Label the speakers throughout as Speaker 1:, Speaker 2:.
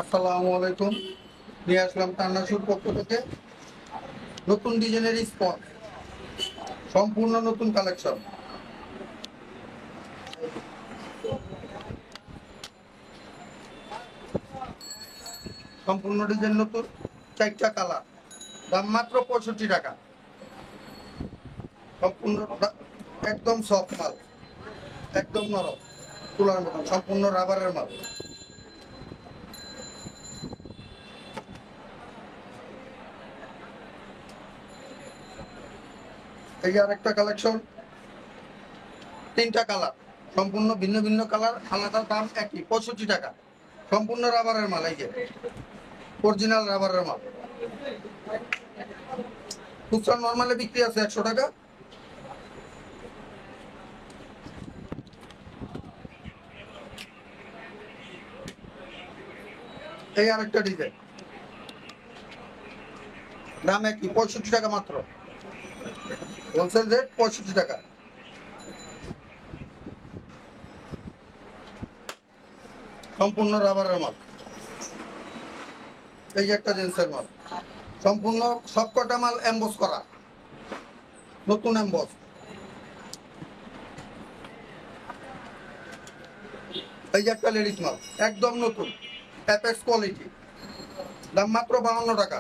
Speaker 1: আসসালামু আলাইকুম। নিয়ে আসলাম তান্নাসুর পক্ষ থেকে নতুন ডিজাইনের স্পঞ্জ, সম্পূর্ণ নতুন কালেকশন। সম্পূর্ণ ডিজাইন নতুন, 4টা কালার, দাম মাত্র 65 টাকা। সম্পূর্ণ একদম সফট মাল, একদম নরম, তুলার মতন, সম্পূর্ণ রাবারের মাল। এই আরেকটা কালেকশন, 3টা কালার, সম্পূর্ণ ভিন্ন ভিন্ন কালার, আলাদা দাম একই, 65 টাকা। সম্পূর্ণ রাবারের মাল, এই যে অরিজিনাল রাবারের মাল। খুচরা নর্মালে বিক্রি আছে 100 টাকা। এই আরেকটা ডিজাইন, দাম একই, 65 টাকা মাত্র। হোলসেল রেট 65 টাকা। সম্পূর্ণ রাবারের মাল। এই যে একটা জিন্সের মাল, সম্পূর্ণ সবকটা মাল এমবস করা, নতুন এমবস। এই যে একটা লেডিস মাল, একদম নতুন, অ্যাপেক্স কোয়ালিটি, দাম মাত্র 52 টাকা।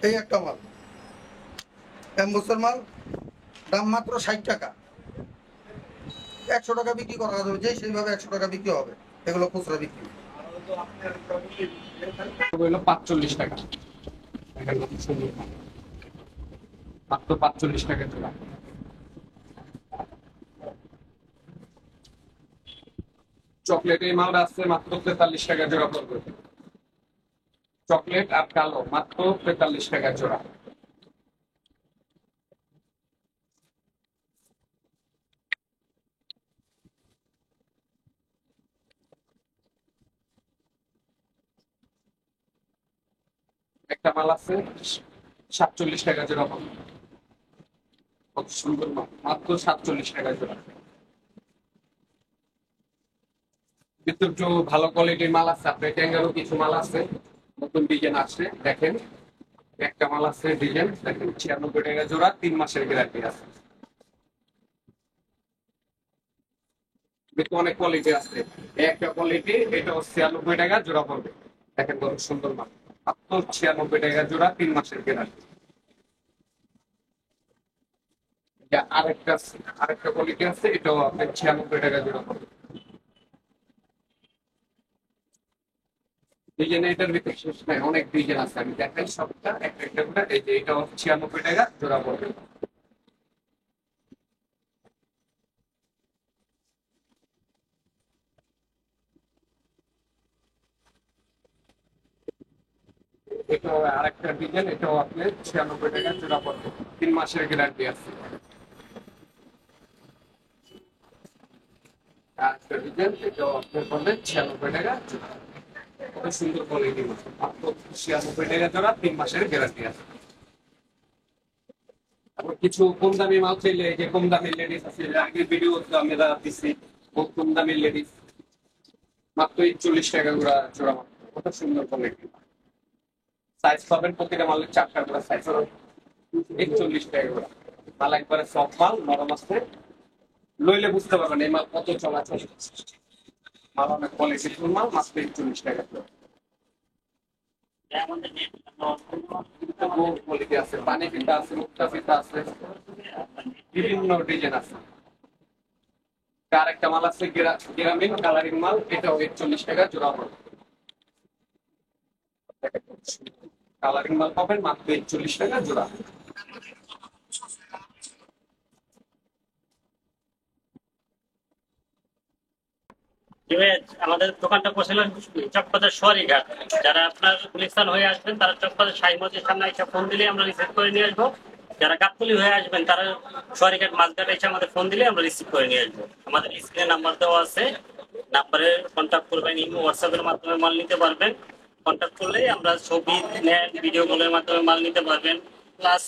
Speaker 1: এই একটা মাল, এমবসের মাল, দাম মাত্র 60 টাকা। 100 টাকা বিক্রি করা যাবে, যে সেইভাবে 100 টাকা বিক্রি হবে। এগুলো খুচরা বিক্রি।
Speaker 2: হলো 45 টাকা। মাত্র 45 টাকা জোড়া। চকলেট এই মালটা আছে মাত্র 43 টাকা জোড়া পড়বে। চকলেট আর কালো মাত্র 43 টাকা জোড়া। একটা মাল আছে 47 টাকা জোড়া পড়বে। কত সুন্দর মাল, মাত্র 47 টাকা জোড়া। কিন্তু একটু ভালো কোয়ালিটির মাল আছে, আপনার ট্যাঙ্গারও কিছু মাল আছে, নতুন ডিজাইন আসছে দেখেন। একটা মাল আছে ডিজাইন দেখেন, 96 টাকা জোড়া, 3 মাসের গ্যারান্টি আছে। কিন্তু অনেক কোয়ালিটি আছে, একটা কোয়ালিটি এটা 96 টাকা জোড়া পড়বে। দেখেন কত সুন্দর মাল, মাত্র 96 টাকা জোড়া, 3 মাসের গ্যারান্টি। আরেকটা আরেকটা কোয়ালিটি আছে, এটাও আপনার 96 টাকা জোড়া পড়বে। ডিজাইন এটার ভিতরে শেষ নাই, অনেক ডিজাইন আছে, আমি দেখাই সবটা একটা একটা করে। এই যে এটাও 96 টাকা জোড়া পড়বে। এটাও আরেকটা ডিজাইন, এটাও আপনার 96 টাকা জোড়া পড়বে, 3 মাসের গ্যারান্টি আছে। আরেকটা ডিজাইন, এটাও আপনার পড়বে 96 টাকা জোড়া। কত সুন্দর কোয়ালিটি, মাত্র 96 টাকা জোড়া, 3 মাসের গ্যারান্টি আছে। তারপর কিছু কম দামি মাল চাইলে, এই যে কম দামি লেডিস আছে, আগের ভিডিও আমরা দিচ্ছি, বহুত কম দামি লেডিস মাত্র 41 টাকা জোড়া জোড়া মাত্র। কত সুন্দর কোয়ালিটি, সাইজ পাবেন প্রতিটা মালের 4টা করে সাইজ, 41 টাকা করে। মাল একবারে সফট মাল, নরম আছে, লইলে বুঝতে পারবেন এই মাল কত চলাচল। মাল অনেক কোয়ালিটি ফুল মাল, মাত্র 41 টাকা করে। কোয়ালিটি আছে, পানি ফিতা আছে, মুক্তা ফিতা আছে, বিভিন্ন ডিজাইন আছে। আরেকটা মাল আছে গ্রামীণ কালারিং মাল, এটাও 41 টাকা জোড়া পড়বে। কালারিং মাল পাবেন মাত্র 41 টাকা জোড়া।
Speaker 3: আমাদের দোকানটা বসেছিল চকবাজার সোয়ারিঘাট। যারা আপনার গুলিস্তান হয়ে আসবেন তারা চকবাজার শাহী মসজিদের সামনে এসে ফোন দিলে আমরা রিসিভ করে নিয়ে আসবো। যারা গাবতলী হয়ে আসবেন তারা সোয়ারিঘাট মাঝঘাটে এসে আমাদের ফোন দিলে আমরা রিসিভ করে নিয়ে আসবো। আমাদের স্ক্রিনে নাম্বার দেওয়া আছে, নাম্বারে কন্ট্যাক্ট করবেন, ইমো হোয়াটসঅ্যাপের মাধ্যমে মাল নিতে পারবেন। কন্ট্যাক্ট করলেই আমরা ছবি নেন, ভিডিও কলের মাধ্যমে মাল নিতে পারবেন। প্লাস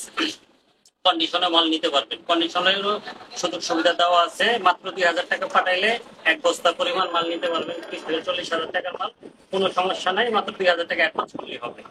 Speaker 3: কন্ডিশনে মাল নিতে পারবেন। কন্ডিশনেরও সুযোগ সুবিধা দেওয়া আছে। মাত্র 2000 টাকা পাঠাইলে 1 বস্তা পরিমাণ মাল নিতে পারবেন। 30 থেকে 40 হাজার টাকার মাল, কোনো সমস্যা নাই। মাত্র 2000 টাকা অ্যাডভান্স করলেই হবে।